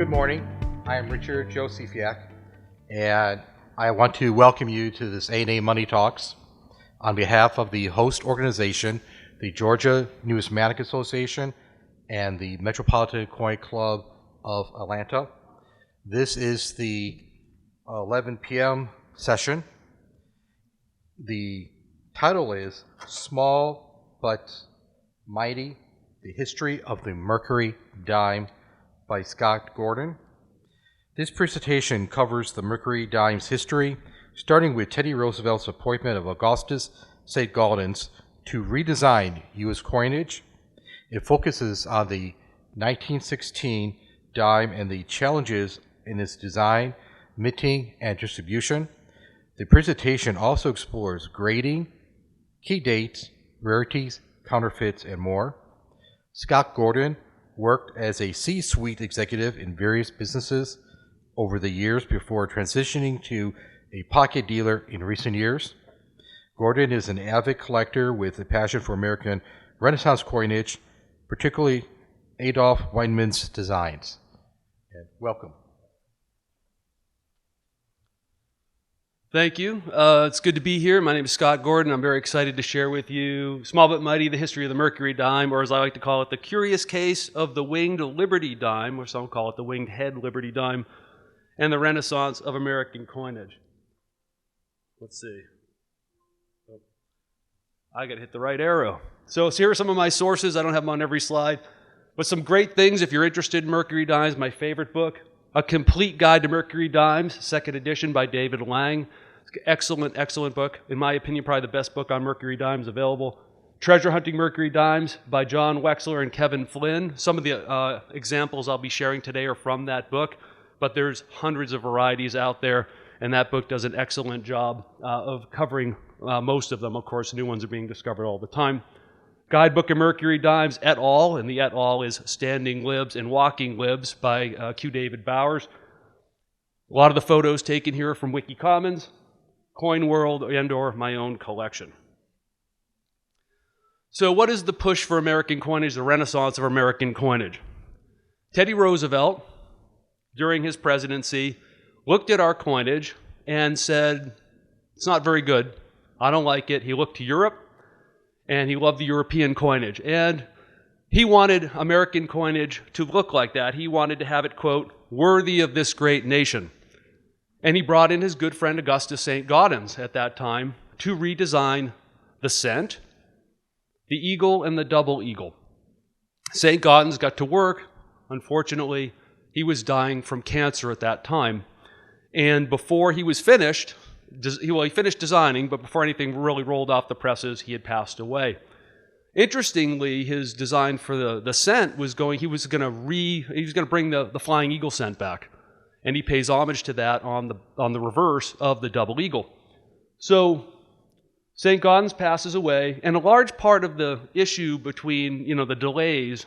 Good morning. I am Richard Josephiak, and I want to welcome you to this A&A Money Talks on behalf of the host organization, the Georgia Numismatic Association and the Metropolitan Coin Club of Atlanta. This is the 11 p.m. session. The title is Small But Mighty, The History of the Mercury Dime by Scott Gordon. This presentation covers the Mercury dime's history, starting with Teddy Roosevelt's appointment of Augustus Saint-Gaudens to redesign U.S. coinage. It focuses on the 1916 dime and the challenges in its design, minting, and distribution. The presentation also explores grading, key dates, rarities, counterfeits, and more. Scott Gordon worked as a C-suite executive in various businesses over the years before transitioning to a pocket dealer in recent years. Gordon is an avid collector with a passion for American Renaissance coinage, particularly Adolph Weinman's designs. And welcome. Thank you. It's good to be here. My name is Scott Gordon. I'm very excited to share with you Small But Mighty, the history of the Mercury dime, or as I like to call it, the curious case of the winged Liberty dime, or some call it the winged head Liberty dime, and the Renaissance of American coinage. Let's see. Oh, I got to hit the right arrow. So here are some of my sources. I don't have them on every slide, but some great things if you're interested in Mercury dimes. My favorite book, A Complete Guide to Mercury Dimes, 2nd edition by David Lang. Excellent, excellent book. In my opinion, probably the best book on Mercury dimes available. Treasure Hunting Mercury Dimes by John Wexler and Kevin Flynn. Some of the examples I'll be sharing today are from that book, but there's hundreds of varieties out there, and that book does an excellent job of covering most of them. Of course, new ones are being discovered all the time. Guidebook of Mercury Dimes et al., and the et al. Is Standing Libs and Walking Libs by Q. David Bowers. A lot of the photos taken here are from WikiCommons, Coin World, and or my own collection. So what is the push for American coinage, the Renaissance of American coinage? Teddy Roosevelt, during his presidency, looked at our coinage and said, it's not very good. I don't like it. He looked to Europe, and he loved the European coinage. And he wanted American coinage to look like that. He wanted to have it, quote, worthy of this great nation. And he brought in his good friend Augustus Saint-Gaudens at that time to redesign the cent, the eagle, and the double eagle. Saint-Gaudens got to work. Unfortunately, he was dying from cancer at that time. And before he was finished, he finished designing, but before anything really rolled off the presses, he had passed away. Interestingly, his design for the cent was he was going to bring the Flying Eagle cent back, and he pays homage to that on the reverse of the double eagle. So Saint-Gaudens passes away, and a large part of the issue between the delays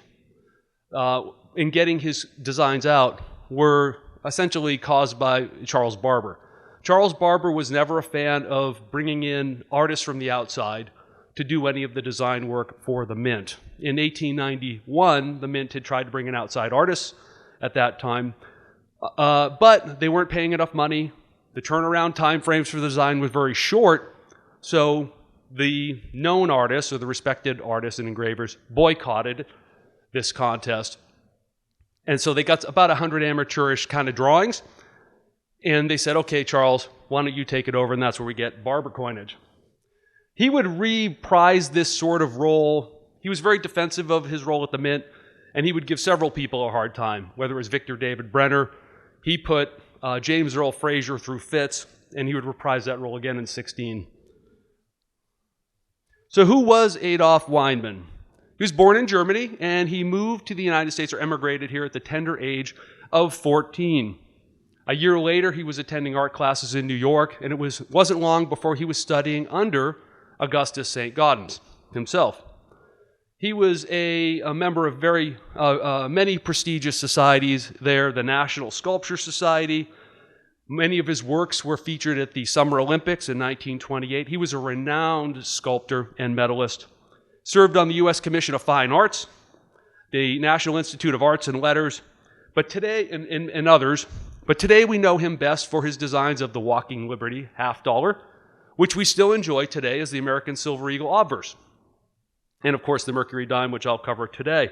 in getting his designs out were essentially caused by Charles Barber. Charles Barber was never a fan of bringing in artists from the outside to do any of the design work for the mint. In 1891, the mint had tried to bring in outside artists at that time, but they weren't paying enough money. The turnaround time frames for the design was very short, so the known artists, or the respected artists and engravers, boycotted this contest. And so they got about 100 amateurish kind of drawings, and they said, okay, Charles, why don't you take it over? And that's where we get Barber coinage. He would reprise this sort of role. He was very defensive of his role at the mint, and he would give several people a hard time, whether it was Victor David Brenner. He put James Earl Fraser through fits, and he would reprise that role again in 16. So who was Adolph Weinman? He was born in Germany, and he moved to the United States, or emigrated here at the tender age of 14. A year later, he was attending art classes in New York, and it wasn't long before he was studying under Augustus Saint-Gaudens himself. He was a member of many prestigious societies there, the National Sculpture Society. Many of his works were featured at the Summer Olympics in 1928. He was a renowned sculptor and medalist. Served on the U.S. Commission of Fine Arts, the National Institute of Arts and Letters, but today, and others, but today we know him best for his designs of the Walking Liberty $50, which we still enjoy today as the American Silver Eagle obverse. And of course the Mercury dime, which I'll cover today.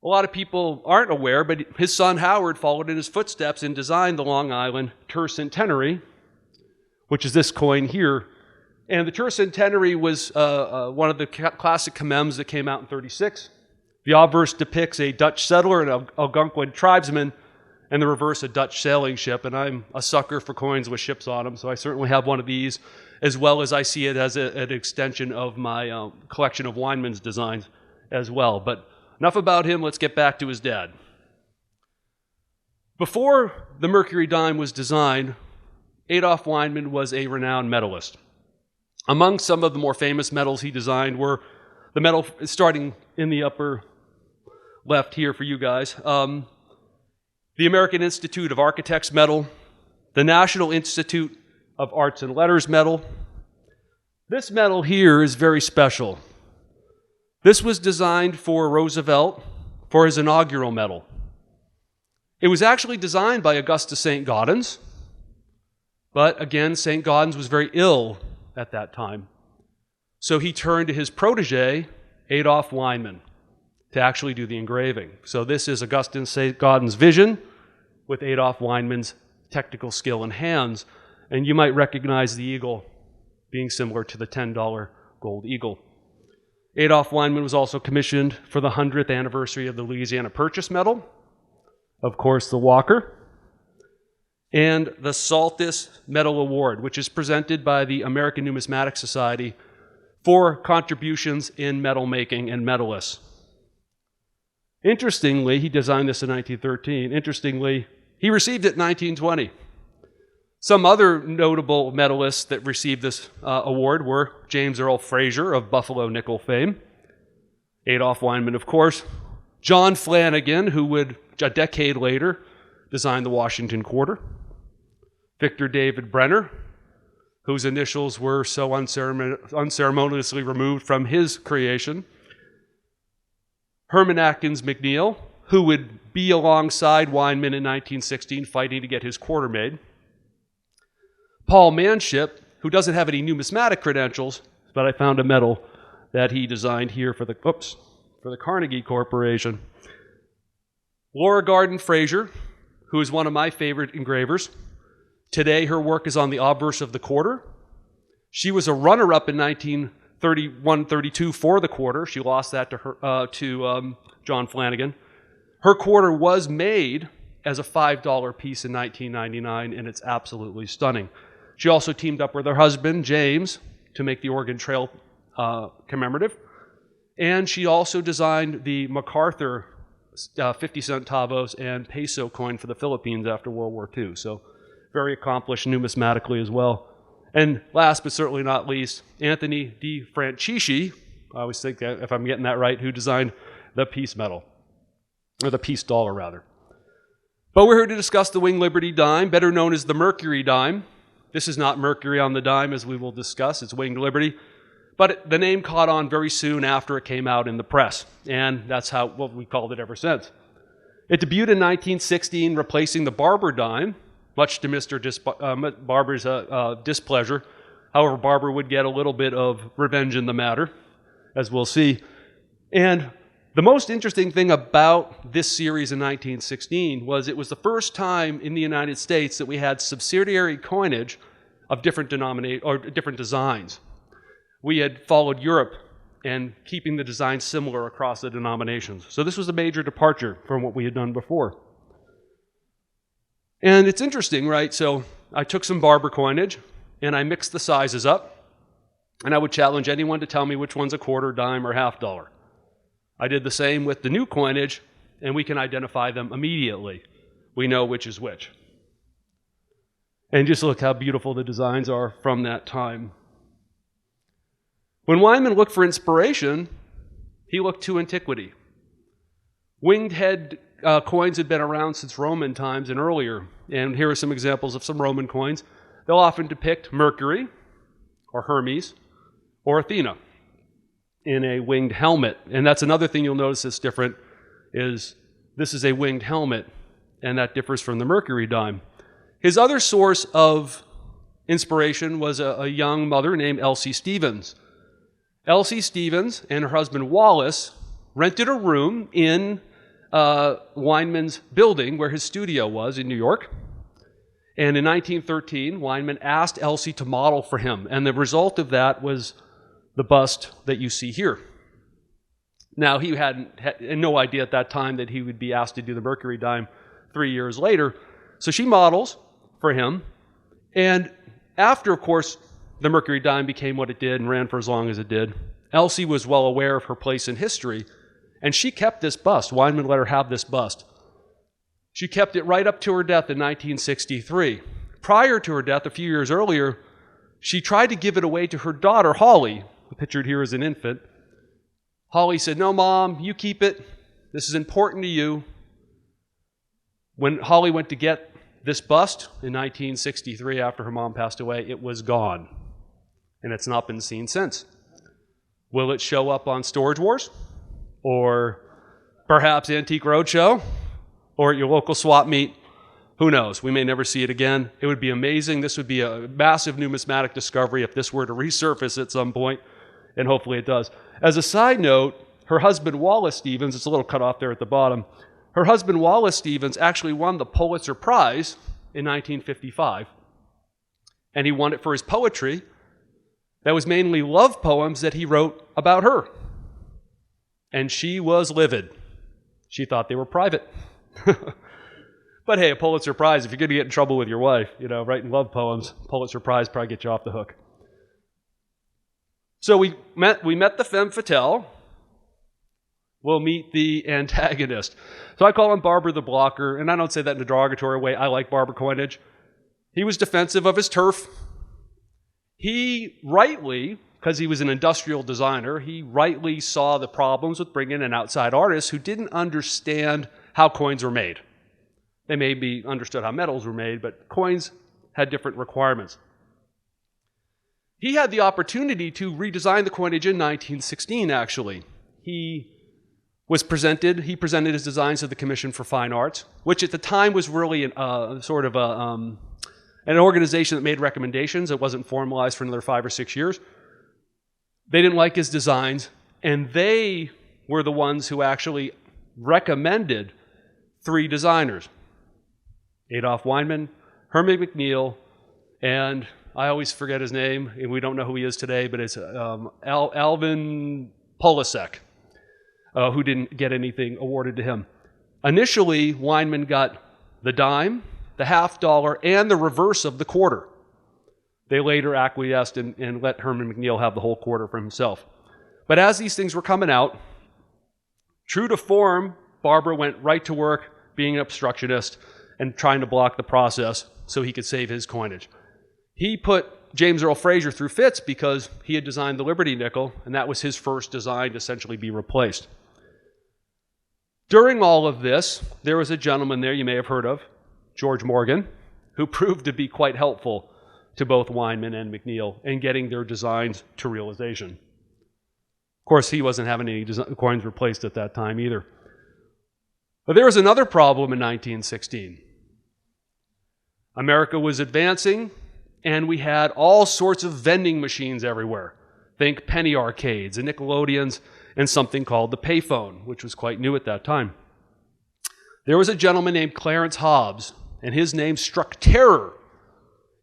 A lot of people aren't aware, but his son Howard followed in his footsteps and designed the Long Island Tercentenary, which is this coin here. And the Tercentenary was one of the classic commems that came out in '36. The obverse depicts a Dutch settler and an Algonquin tribesman, and the reverse a Dutch sailing ship. And I'm a sucker for coins with ships on them, so I certainly have one of these, as well as I see it as an extension of my collection of Weinman's designs as well. But enough about him, let's get back to his dad. Before the Mercury dime was designed, Adolph Weinman was a renowned medalist. Among some of the more famous medals he designed were the medal, starting in the upper left here for you guys, the American Institute of Architects Medal, the National Institute of Arts and Letters Medal. This medal here is very special. This was designed for Roosevelt for his inaugural medal. It was actually designed by Augustus Saint-Gaudens, but again, Saint-Gaudens was very ill at that time. So he turned to his protege, Adolph Weinman, to actually do the engraving. So this is Augustus Saint-Gaudens' vision with Adolph Weinman's technical skill and hands. And you might recognize the eagle being similar to the $10 gold eagle. Adolph Weinman was also commissioned for the 100th anniversary of the Louisiana Purchase Medal, of course the Walker, and the Saltus Medal Award, which is presented by the American Numismatic Society for contributions in medal making and medalists. Interestingly, he designed this in 1913. Interestingly, he received it in 1920. Some other notable medalists that received this award were James Earl Fraser of Buffalo Nickel fame, Adolph Weinman, of course, John Flanagan, who would, a decade later, design the Washington Quarter, Victor David Brenner, whose initials were so unceremoniously removed from his creation, Herman Atkins McNeil, who would be alongside Weinman in 1916 fighting to get his quarter made, Paul Manship, who doesn't have any numismatic credentials, but I found a medal that he designed here for the Carnegie Corporation, Laura Garden Fraser, who is one of my favorite engravers. Today, her work is on the obverse of the quarter. She was a runner-up in 1931-32 for the quarter. She lost that to John Flanagan. Her quarter was made as a $5 piece in 1999, and it's absolutely stunning. She also teamed up with her husband, James, to make the Oregon Trail commemorative. And she also designed the MacArthur 50 centavos and peso coin for the Philippines after World War II. So very accomplished numismatically as well. And last but certainly not least, Anthony De Francisci, I always think that if I'm getting that right, who designed the peace medal, or the peace dollar rather. But we're here to discuss the Winged Liberty dime, better known as the Mercury dime. This is not Mercury on the dime, as we will discuss, it's Winged Liberty. But the name caught on very soon after it came out in the press, and that's what we called it ever since. It debuted in 1916, replacing the Barber dime, much to Mr. Barber's displeasure. However, Barber would get a little bit of revenge in the matter, as we'll see. And the most interesting thing about this series in 1916 was it was the first time in the United States that we had subsidiary coinage of different designs. We had followed Europe and keeping the designs similar across the denominations. So this was a major departure from what we had done before. And it's interesting, right? So I took some Barber coinage and I mixed the sizes up, and I would challenge anyone to tell me which one's a quarter, dime, or $50. I did the same with the new coinage, and we can identify them immediately. We know which is which. And just look how beautiful the designs are from that time. When Weinman looked for inspiration, he looked to antiquity. Winged head coins had been around since Roman times and earlier, and here are some examples of some Roman coins. They'll often depict Mercury, or Hermes, or Athena in a winged helmet. And that's another thing you'll notice that's different, is This is a winged helmet, and that differs from the Mercury dime. His other source of inspiration was a young mother named Elsie Stevens. Elsie Stevens and her husband Wallace rented a room in Weinman's building where his studio was in New York. And in 1913, Weinman asked Elsie to model for him, and the result of that was the bust that you see here. Now, he had no idea at that time that he would be asked to do the Mercury dime 3 years later. So she models for him. And after, of course, the Mercury dime became what it did and ran for as long as it did, Elsie was well aware of her place in history, and she kept this bust. Weinman let her have this bust. She kept it right up to her death in 1963. Prior to her death, a few years earlier, she tried to give it away to her daughter, Holly, pictured here as an infant. Holly said, "No, Mom, you keep it. This is important to you." When Holly went to get this bust in 1963 after her mom passed away, it was gone, and it's not been seen since. Will it show up on Storage Wars? Or perhaps Antique Roadshow? Or at your local swap meet? Who knows? We may never see it again. It would be amazing. This would be a massive numismatic discovery if this were to resurface at some point, and hopefully it does. As a side note, her husband Wallace Stevens, it's a little cut off there at the bottom, her husband Wallace Stevens actually won the Pulitzer Prize in 1955, and he won it for his poetry that was mainly love poems that he wrote about her. And she was livid. She thought they were private. But hey, a Pulitzer Prize, if you're going to get in trouble with your wife, writing love poems, Pulitzer Prize probably get you off the hook. So we met the femme fatale. We'll meet the antagonist. So I call him Barber the Blocker, and I don't say that in a derogatory way. I like Barber coinage. He was defensive of his turf. He rightly, because he was an industrial designer, he rightly saw the problems with bringing in outside artists who didn't understand how coins were made. They maybe understood how metals were made, but coins had different requirements. He had the opportunity to redesign the coinage in 1916, actually. He presented his designs to the Commission for Fine Arts, which at the time was really an organization that made recommendations. It wasn't formalized for another 5 or 6 years. They didn't like his designs, and they were the ones who actually recommended 3 designers: Adolph Weinman, Herman McNeil, and I always forget his name, and we don't know who he is today, but it's Alvin Polasek, who didn't get anything awarded to him. Initially, Weinman got the dime, the $50, and the reverse of the quarter. They later acquiesced and let Herman McNeil have the whole quarter for himself. But as these things were coming out, true to form, Barber went right to work being an obstructionist and trying to block the process so he could save his coinage. He put James Earl Fraser through fits because he had designed the Liberty nickel, and that was his first design to essentially be replaced. During all of this, there was a gentleman there you may have heard of, George Morgan, who proved to be quite helpful to both Weinman and McNeil in getting their designs to realization. Of course, he wasn't having any coins replaced at that time either. But there was another problem in 1916. America was advancing, and we had all sorts of vending machines everywhere. Think penny arcades and Nickelodeons and something called the payphone, which was quite new at that time. There was a gentleman named Clarence Hobbs, and his name struck terror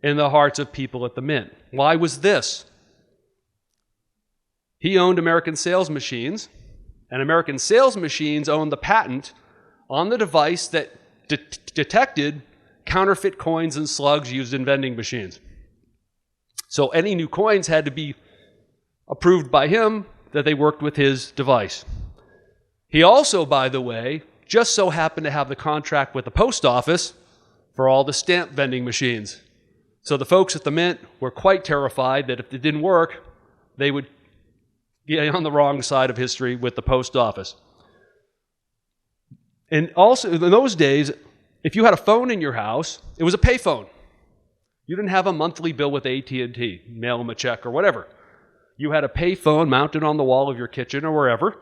in the hearts of people at the Mint. Why was this? He owned American Sales Machines, and American Sales Machines owned the patent on the device that detected counterfeit coins and slugs used in vending machines. So any new coins had to be approved by him that they worked with his device. He also, by the way, just so happened to have the contract with the post office for all the stamp vending machines. So the folks at the Mint were quite terrified that if it didn't work, they would get on the wrong side of history with the post office. And also, in those days, if you had a phone in your house, it was a payphone. You didn't have a monthly bill with AT&T, mail them a check or whatever. You had a payphone mounted on the wall of your kitchen or wherever,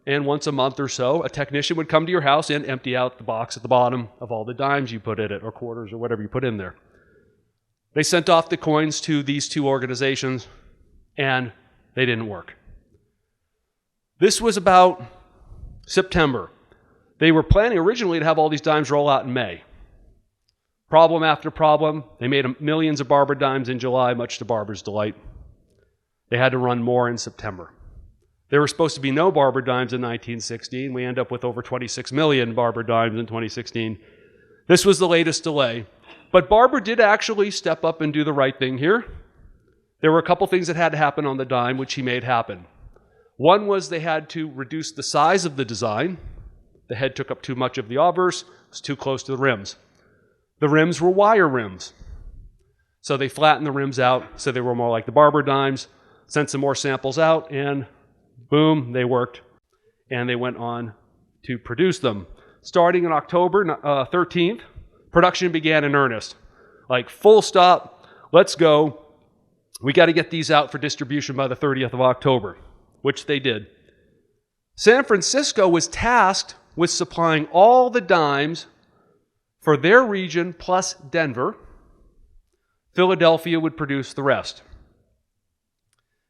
and once a month or so, a technician would come to your house and empty out the box at the bottom of all the dimes you put in it, or quarters, or whatever you put in there. They sent off the coins to these two organizations, and they didn't work. This was about September. They were planning originally to have all these dimes roll out in May. Problem after problem. They made millions of Barber dimes in July, much to Barber's delight. They had to run more in September. There were supposed to be no Barber dimes in 1916. We end up with over 26 million Barber dimes in 2016. This was the latest delay. But Barber did actually step up and do the right thing here. There were a couple things that had to happen on the dime, which he made happen. One was they had to reduce the size of the design. The head took up too much of the obverse. It was too close to the rims. The rims were wire rims. So they flattened the rims out so they were more like the Barber dimes, sent some more samples out, and boom, they worked. And they went on to produce them. Starting on October 13th, production began in earnest. Like, full stop, let's go. We got to get these out for distribution by the 30th of October, which they did. San Francisco was tasked with supplying all the dimes for their region plus Denver. Philadelphia would produce the rest.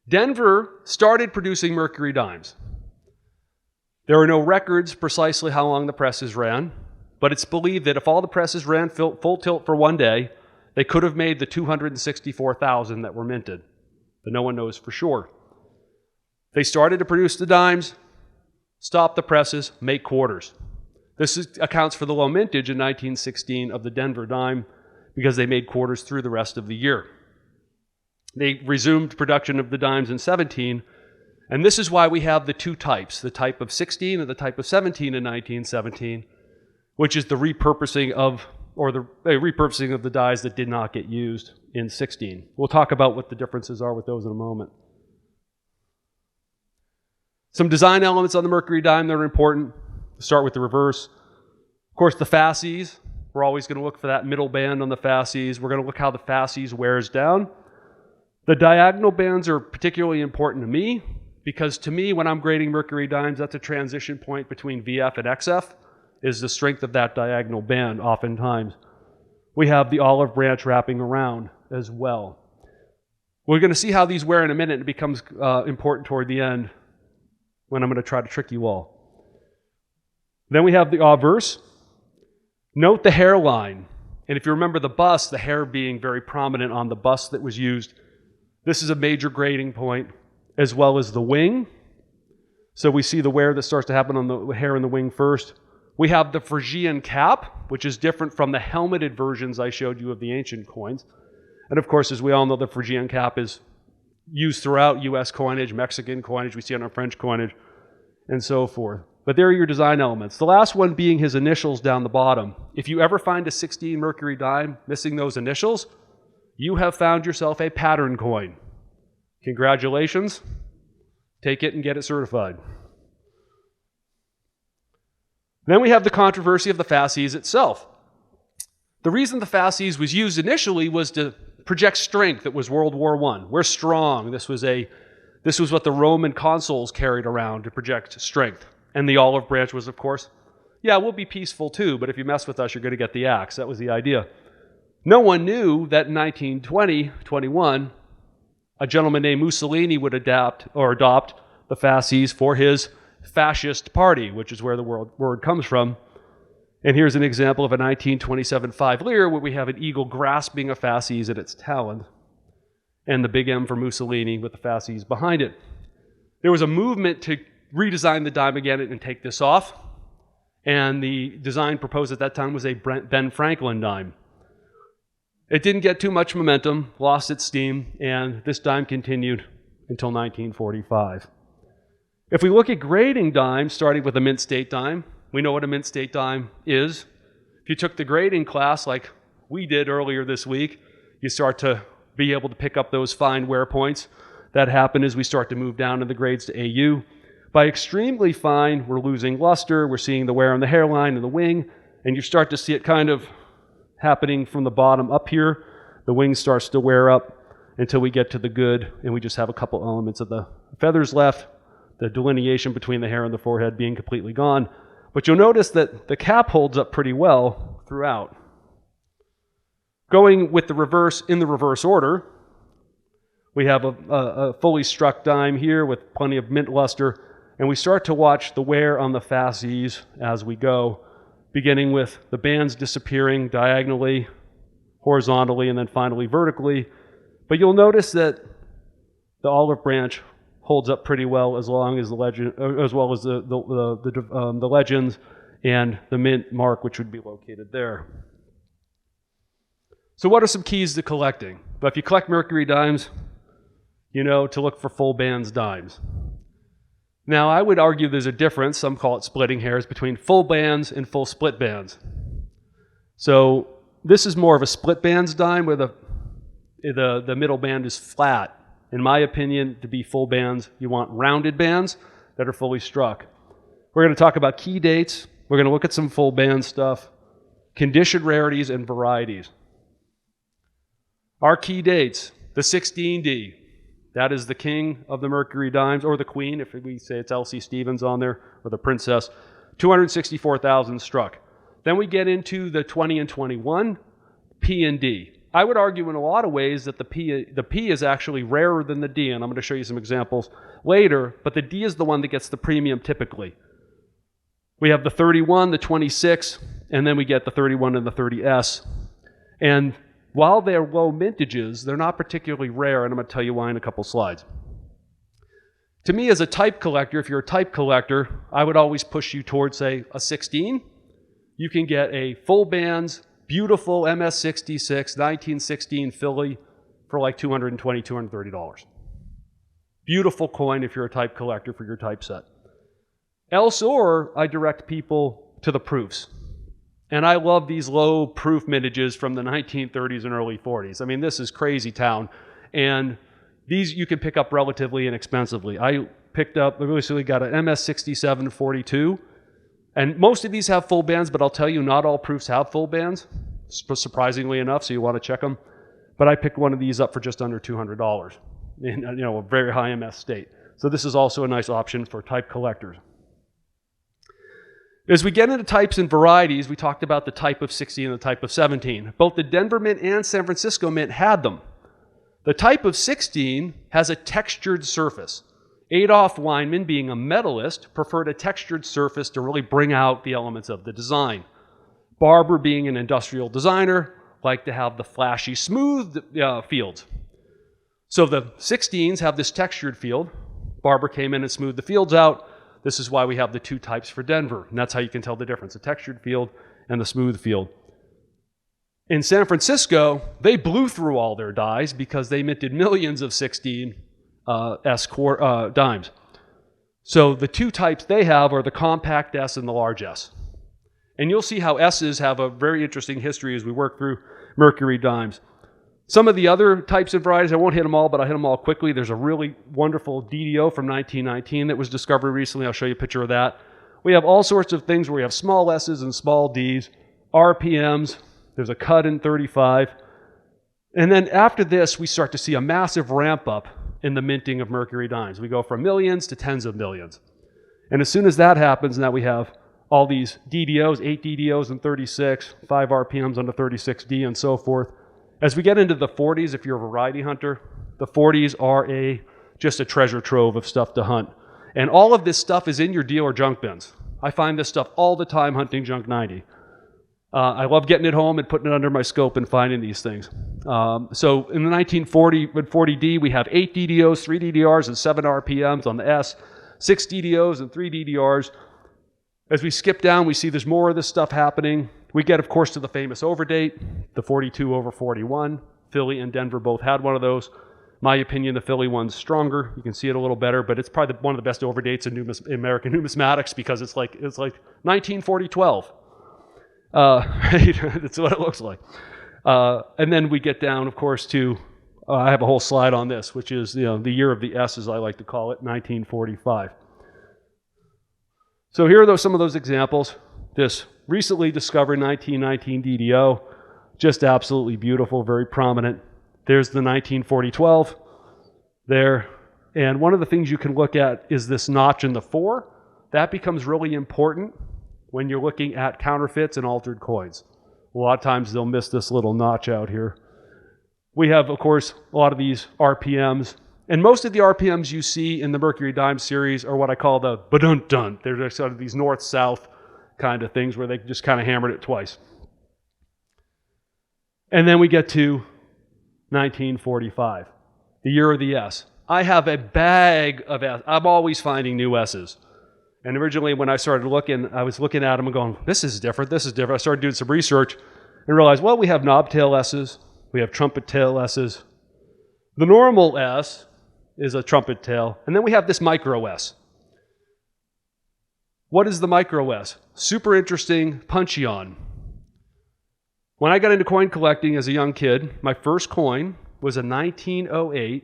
Denver started producing Mercury dimes. There are no records precisely how long the presses ran, but it's believed that if all the presses ran full tilt for one day, they could have made the 264,000 that were minted, but no one knows for sure. They started to produce the dimes, stop the presses, make quarters. This accounts for the low mintage in 1916 of the Denver dime because they made quarters through the rest of the year. They resumed production of the dimes in 17, and this is why we have the two types, the type of 16 and the type of 17 in 1917, which is the repurposing of the dies that did not get used in 16. We'll talk about what the differences are with those in a moment. Some design elements on the Mercury dime that are important. We'll start with the reverse. Of course, the fasces. We're always going to look for that middle band on the fasces. We're going to look how the fasces wears down. The diagonal bands are particularly important to me because to me, when I'm grading Mercury dimes, that's a transition point between VF and XF, is the strength of that diagonal band oftentimes. We have the olive branch wrapping around as well. We're going to see how these wear in a minute. It becomes important toward the end when I'm going to try to trick you all. Then we have the obverse. Note the hairline. And if you remember the bust, the hair being very prominent on the bust that was used, this is a major grading point, as well as the wing. So we see the wear that starts to happen on the hair and the wing first. We have the Phrygian cap, which is different from the helmeted versions I showed you of the ancient coins. And of course, as we all know, the Phrygian cap is used throughout US coinage, Mexican coinage, we see it on French coinage, and so forth. But there are your design elements. The last one being his initials down the bottom. If you ever find a 16 Mercury dime missing those initials, you have found yourself a pattern coin. Congratulations. Take it and get it certified. Then we have the controversy of the fasces itself. The reason the fasces was used initially was to project strength. It was World War I. We're strong. This was what the Roman consuls carried around to project strength. And the olive branch was, of course, yeah, we'll be peaceful too, but if you mess with us, you're going to get the axe. That was the idea. No one knew that in 1920-21, a gentleman named Mussolini would adopt the fasces for his fascist party, which is where the word comes from. And here's an example of a 1927 5-lire where we have an eagle grasping a fasces at its talon, and the big M for Mussolini with the fasces behind it. There was a movement to redesign the dime again and take this off, and the design proposed at that time was a Ben Franklin dime. It didn't get too much momentum, lost its steam, and this dime continued until 1945. If we look at grading dimes, starting with a mint state dime, we know what a mint state dime is. If you took the grading class like we did earlier this week, you start to be able to pick up those fine wear points. That happen as we start to move down in the grades to AU. By extremely fine, we're losing luster, we're seeing the wear on the hairline and the wing, and you start to see it kind of happening from the bottom up here. The wing starts to wear up until we get to the good, and we just have a couple elements of the feathers left. delineation between the hair and the forehead being completely gone. But you'll notice that the cap holds up pretty well throughout. Going with the reverse, in the reverse order, we have a fully struck dime here with plenty of mint luster, and we start to watch the wear on the fasces as we go, beginning with the bands disappearing diagonally, horizontally, and then finally vertically. But you'll notice that the olive branch holds up pretty well as long as the legend, as well as the legends and the mint mark, which would be located there. So what are some keys to collecting? But if you collect Mercury dimes, you know to look for full bands dimes. Now, I would argue there's a difference, some call it splitting hairs, between full bands and full split bands. So this is more of a split bands dime where the middle band is flat. In my opinion, to be full bands, you want rounded bands that are fully struck. We're going to talk about key dates. We're going to look at some full band stuff, condition rarities, and varieties. Our key dates, the 16D. That is the king of the Mercury dimes, or the queen, if we say it's L.C. Stevens on there, or the princess. 264,000 struck. Then we get into the 20 and 21, P and D. I would argue in a lot of ways that the P is actually rarer than the D, and I'm going to show you some examples later, but the D is the one that gets the premium typically. We have the 31, the 26, and then we get the 31 and the 30S. And while they're low mintages, they're not particularly rare, and I'm going to tell you why in a couple slides. To me, as a type collector, if you're a type collector, I would always push you towards, say, a 16. You can get a full bands, beautiful MS66 1916 Philly for like $220, $230. Beautiful coin if you're a type collector for your type set. Else or I direct people to the proofs. And I love these low proof mintages from the 1930s and early 40s. I mean, this is crazy town. And these you can pick up relatively inexpensively. I recently got an MS67 42. And most of these have full bands, but I'll tell you, not all proofs have full bands, surprisingly enough, so you want to check them. But I picked one of these up for just under $200 in a very high MS state. So this is also a nice option for type collectors. As we get into types and varieties, we talked about the type of 16 and the type of 17. Both the Denver Mint and San Francisco Mint had them. The type of 16 has a textured surface. Adolph Weinman, being a metalist, preferred a textured surface to really bring out the elements of the design. Barber, being an industrial designer, liked to have the flashy, smooth fields. So the 16s have this textured field. Barber came in and smoothed the fields out. This is why we have the two types for Denver, and that's how you can tell the difference, the textured field and the smooth field. In San Francisco, they blew through all their dies because they minted millions of 16 S dimes. So the two types they have are the compact S and the large S. And you'll see how S's have a very interesting history as we work through Mercury dimes. Some of the other types of varieties, I won't hit them all, but I'll hit them all quickly. There's a really wonderful DDO from 1919 that was discovered recently. I'll show you a picture of that. We have all sorts of things where we have small S's and small D's, RPMs, there's a cut in 35. And then after this, we start to see a massive ramp up in the minting of Mercury dimes. We go from millions to tens of millions. And as soon as that happens, now we have all these DDOs, 8 DDOs and 36, 5 RPMs on the 36D and so forth. As we get into the 40s, if you're a variety hunter, the 40s are just a treasure trove of stuff to hunt. And all of this stuff is in your dealer junk bins. I find this stuff all the time hunting junk 90. I love getting it home and putting it under my scope and finding these things. So in the 1940 with 40D, we have 8 DDOs, 3 DDRs, and 7 RPMs on the S, 6 DDOs and 3 DDRs. As we skip down, we see there's more of this stuff happening. We get, of course, to the famous overdate, the 42 over 41. Philly and Denver both had one of those. My opinion, the Philly one's stronger. You can see it a little better, but it's probably one of the best overdates in American numismatics because it's like 1940-12. That's what it looks like. And then we get down, of course, to I have a whole slide on this, which is the year of the S, as I like to call it, 1945. So here are some of those examples. This recently discovered 1919 DDO, just absolutely beautiful, very prominent. There's the 1940-12. There, And one of the things you can look at is this notch in the 4. That becomes really important when you're looking at counterfeits and altered coins. A lot of times they'll miss this little notch out here. We have, of course, a lot of these RPMs. And most of the RPMs you see in the Mercury Dime series are what I call the ba-dun-dun. They're just sort of these north-south kind of things where they just kind of hammered it twice. And then we get to 1945, the year of the S. I have a bag of S. I'm always finding new S's. And originally when I started looking, I was looking at them and going, this is different, this is different. I started doing some research and realized, well, we have knobtail S's, we have trumpet tail S's. The normal S is a trumpet tail, and then we have this micro S. What is the micro S? Super interesting puncheon. When I got into coin collecting as a young kid, my first coin was a 1908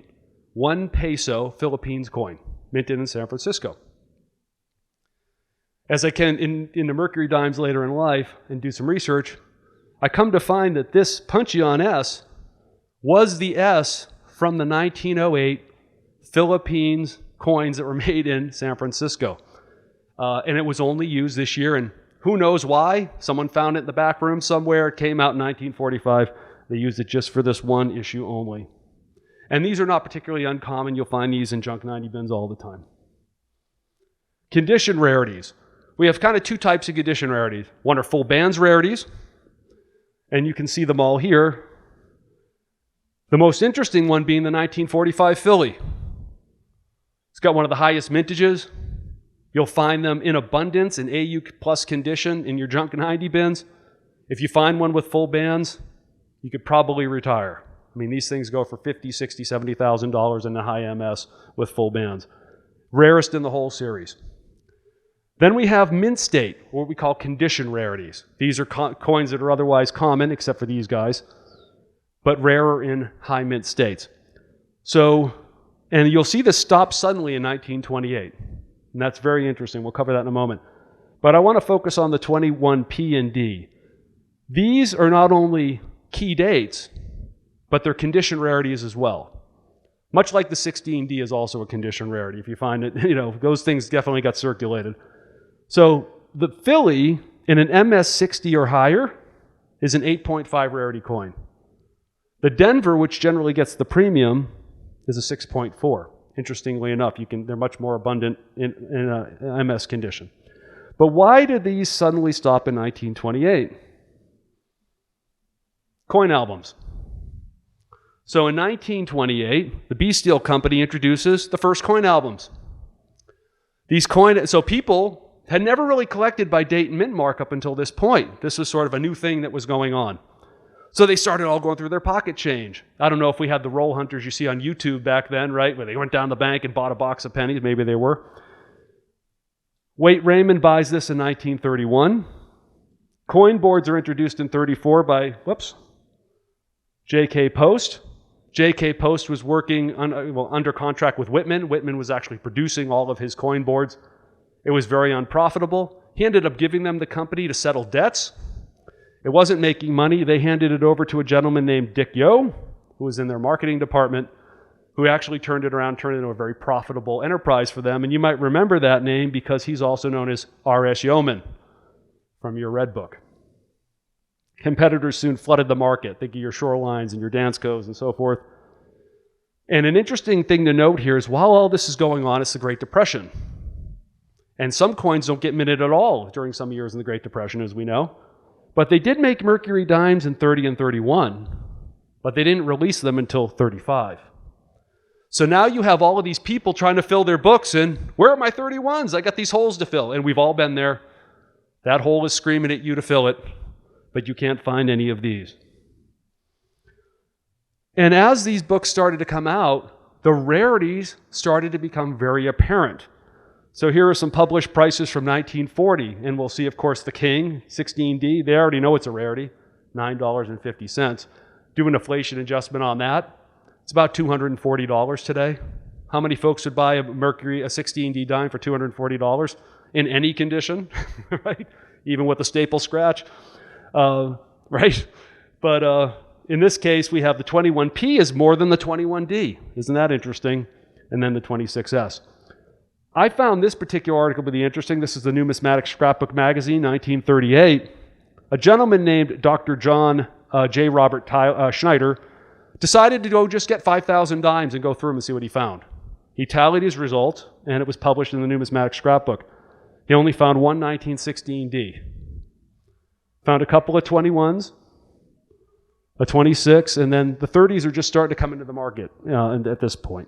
1 peso Philippines coin, minted in San Francisco. As I can in the Mercury Dimes later in life and do some research, I come to find that this puncheon S was the S from the 1908 Philippines coins that were made in San Francisco. And it was only used this year, and who knows why? Someone found it in the back room somewhere. It came out in 1945. They used it just for this one issue only. And these are not particularly uncommon. You'll find these in junk 90 bins all the time. Condition rarities. We have kind of two types of condition rarities. One are full bands rarities, and you can see them all here. The most interesting one being the 1945 Philly. It's got one of the highest mintages. You'll find them in abundance in AU plus condition in your junk 90 bins. If you find one with full bands, you could probably retire. I mean, these things go for $50,000, $60,000, $70,000 in the high MS with full bands. Rarest in the whole series. Then we have mint state, what we call condition rarities. These are coins that are otherwise common, except for these guys, but rarer in high mint states. So, and you'll see this stop suddenly in 1928. And that's very interesting. We'll cover that in a moment. But I want to focus on the 21P and D. These are not only key dates, but they're condition rarities as well. Much like the 16D is also a condition rarity. If you find it, those things definitely got circulated. So the Philly in an MS 60 or higher is an 8.5 rarity coin. The Denver, which generally gets the premium, is a 6.4. Interestingly enough, they're much more abundant in a MS condition. But why did these suddenly stop in 1928? Coin albums. So in 1928, the B Steel Company introduces the first coin albums. So people had never really collected by date and mint mark up until this point. This was sort of a new thing that was going on. So they started all going through their pocket change. I don't know if we had the roll hunters you see on YouTube back then, right? Where they went down the bank and bought a box of pennies. Maybe they were. Waite Raymond buys this in 1931. Coin boards are introduced in 34 by, J.K. Post. J.K. Post was working under contract with Whitman. Whitman was actually producing all of his coin boards. It was very unprofitable. He ended up giving them the company to settle debts. It wasn't making money. They handed it over to a gentleman named Dick Yo, who was in their marketing department, who actually turned it around, turned it into a very profitable enterprise for them. And you might remember that name because he's also known as R.S. Yeoman from your Red Book. Competitors soon flooded the market. Think of your Shorelines and your Danskos and so forth. And an interesting thing to note here is while all this is going on, it's the Great Depression. And some coins don't get minted at all during some years in the Great Depression, as we know. But they did make Mercury Dimes in 30 and 31, but they didn't release them until 35. So now you have all of these people trying to fill their books, and where are my 31s? I got these holes to fill. And we've all been there. That hole is screaming at you to fill it, but you can't find any of these. And as these books started to come out, the rarities started to become very apparent. So here are some published prices from 1940, and we'll see, of course, the King, 16D. They already know it's a rarity, $9.50. Do an inflation adjustment on that. It's about $240 today. How many folks would buy a Mercury, a 16D dime for $240 in any condition, right? Even with a staple scratch, right? But in this case, we have the 21P is more than the 21D. Isn't that interesting? and then the 26S. I found this particular article to be interesting. This is the Numismatic Scrapbook Magazine, 1938. A gentleman named Dr. John J. Robert Schneider decided to go just get 5,000 dimes and go through them and see what he found. He tallied his results, and it was published in the Numismatic Scrapbook. He only found one 1916D. Found a couple of 21s, a 26, and then the 30s are just starting to come into the market at this point.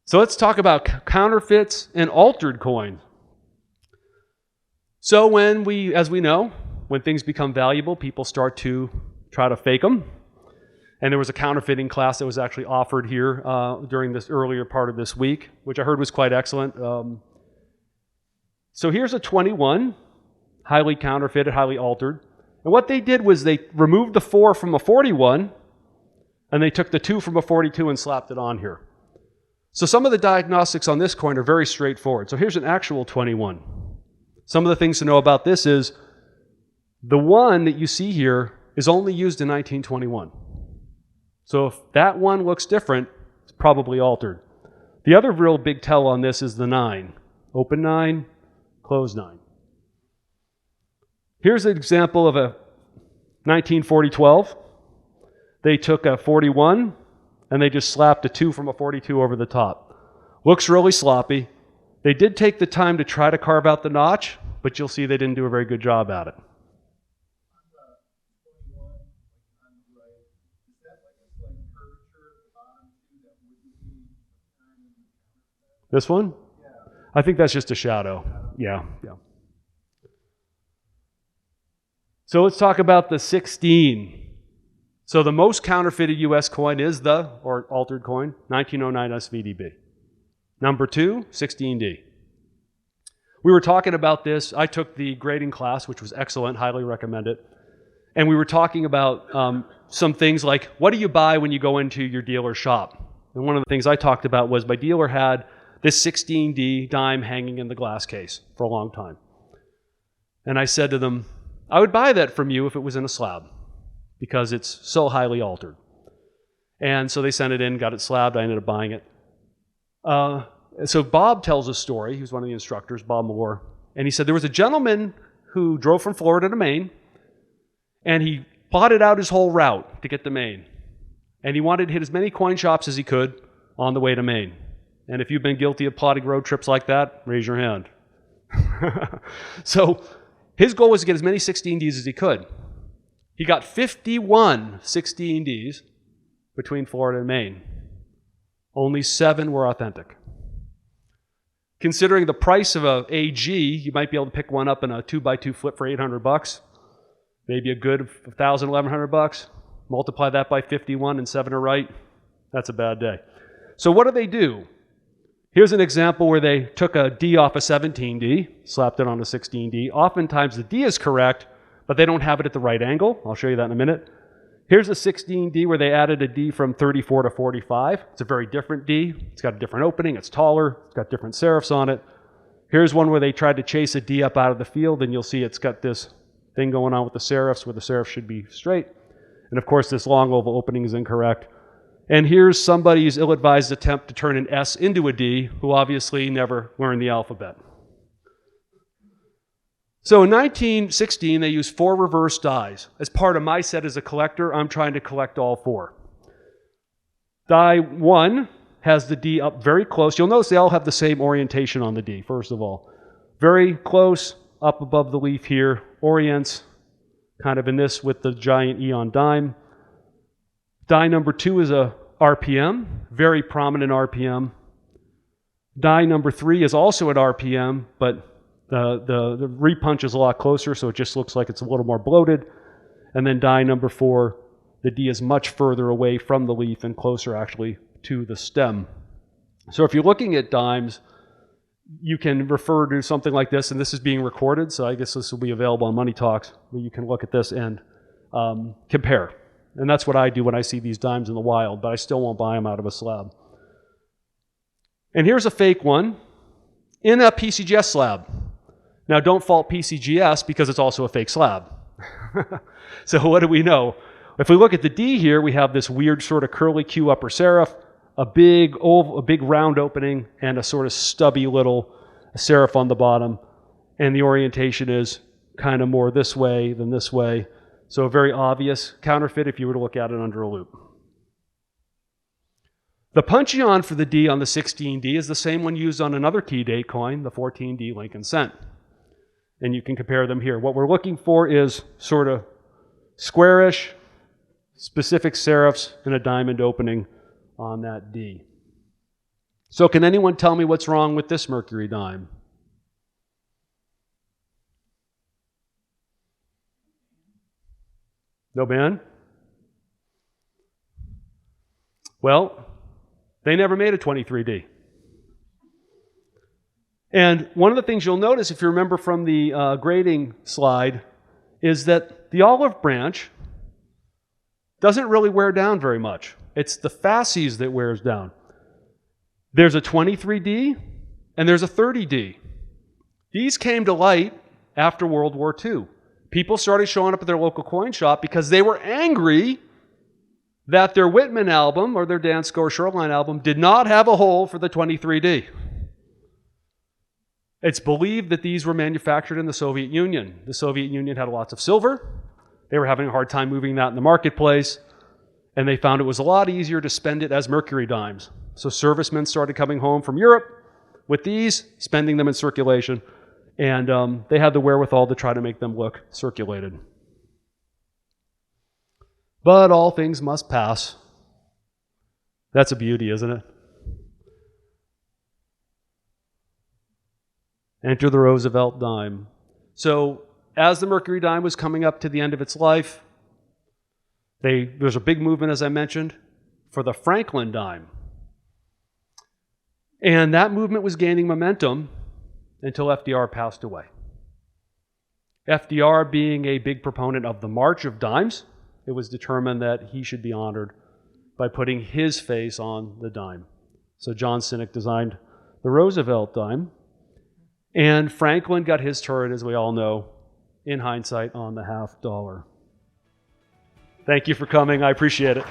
So let's talk about counterfeits and altered coins. So as we know, when things become valuable, people start to try to fake them. And there was a counterfeiting class that was actually offered here during this earlier part of this week, which I heard was quite excellent. So here's a 21, highly counterfeited, highly altered. And what they did was they removed the 4 from a 41, and they took the 2 from a 42 and slapped it on here. So some of the diagnostics on this coin are very straightforward. So here's an actual 21. Some of the things to know about this is the 1 that you see here is only used in 1921. So if that 1 looks different, it's probably altered. The other real big tell on this is the 9. Open 9, close 9. Here's an example of a 1940-12. They took a 41 and they just slapped a 2 from a 42 over the top. Looks really sloppy. They did take the time to try to carve out the notch, but you'll see they didn't do a very good job at it. This one? I think that's just a shadow. Yeah. So let's talk about the 16. So the most counterfeited U.S. coin is or altered coin, 1909 SVDB. Number 2, 16D. We were talking about this. I took the grading class, which was excellent, highly recommend it. And we were talking about some things like, what do you buy when you go into your dealer's shop? And one of the things I talked about was my dealer had this 16D dime hanging in the glass case for a long time. And I said to them, I would buy that from you if it was in a slab, because it's so highly altered. And so they sent it in, got it slabbed, I ended up buying it. So Bob tells a story, he was one of the instructors, Bob Moore, and he said there was a gentleman who drove from Florida to Maine, and he plotted out his whole route to get to Maine. And he wanted to hit as many coin shops as he could on the way to Maine. And if you've been guilty of plotting road trips like that, raise your hand. So his goal was to get as many 16Ds as he could. He got 51 16Ds between Florida and Maine. Only 7 were authentic. Considering the price of a AG, you might be able to pick one up in a 2x2 flip for $800. Maybe a good $1,000, $1,100. Multiply that by 51 and 7 are right. That's a bad day. So what do? Here's an example where they took a D off a 17D, slapped it on a 16D. Oftentimes the D is correct, but they don't have it at the right angle. I'll show you that in a minute. Here's a 16D where they added a D from 34 to 45. It's a very different D. It's got a different opening. It's taller. It's got different serifs on it. Here's one where they tried to chase a D up out of the field, and you'll see it's got this thing going on with the serifs where the serif should be straight. And of course, this long oval opening is incorrect. And here's somebody's ill-advised attempt to turn an S into a D, who obviously never learned the alphabet. So in 1916, they used 4 reverse dies. As part of my set as a collector, I'm trying to collect all 4. Die 1 has the D up very close. You'll notice they all have the same orientation on the D, first of all. Very close, up above the leaf here, orients kind of in this with the giant E on dime. Die number 2 is a RPM, very prominent RPM. Die number 3 is also at RPM, but the repunch is a lot closer, so it just looks like it's a little more bloated. And then die number 4, the D is much further away from the leaf and closer actually to the stem. So if you're looking at dimes, you can refer to something like this, and this is being recorded, so I guess this will be available on Money Talks, where you can look at this and compare. And that's what I do when I see these dimes in the wild, but I still won't buy them out of a slab. And here's a fake one in a PCGS slab. Now, don't fault PCGS because it's also a fake slab. So what do we know? If we look at the D here, we have this weird sort of curly Q upper serif. a big oval, a big round opening, and a sort of stubby little serif on the bottom. And the orientation is kind of more this way than this way. So a very obvious counterfeit if you were to look at it under a loupe. The puncheon for the D on the 16D is the same one used on another key date coin, the 14D Lincoln cent. And you can compare them here. What we're looking for is sort of squarish, specific serifs, and a diamond opening on that D. So can anyone tell me what's wrong with this Mercury dime? No band? Well, they never made a 23D. And one of the things you'll notice, if you remember from the grading slide, is that the olive branch doesn't really wear down very much. It's the fasces that wears down. There's a 23D and there's a 30D. These came to light after World War II. People started showing up at their local coin shop because they were angry that their Whitman album or their Dansko or Shoreline album did not have a hole for the 23D. It's believed that these were manufactured in the Soviet Union. The Soviet Union had lots of silver. They were having a hard time moving that in the marketplace, and they found it was a lot easier to spend it as Mercury dimes. So servicemen started coming home from Europe with these, spending them in circulation, and they had the wherewithal to try to make them look circulated. But all things must pass. That's a beauty, isn't it? Enter the Roosevelt dime. So as the Mercury dime was coming up to the end of its life, there's a big movement, as I mentioned, for the Franklin dime. And that movement was gaining momentum until FDR passed away. FDR being a big proponent of the March of Dimes, it was determined that he should be honored by putting his face on the dime. So John Sinek designed the Roosevelt dime, and Franklin got his turn, as we all know, in hindsight, on the $50. Thank you for coming. I appreciate it.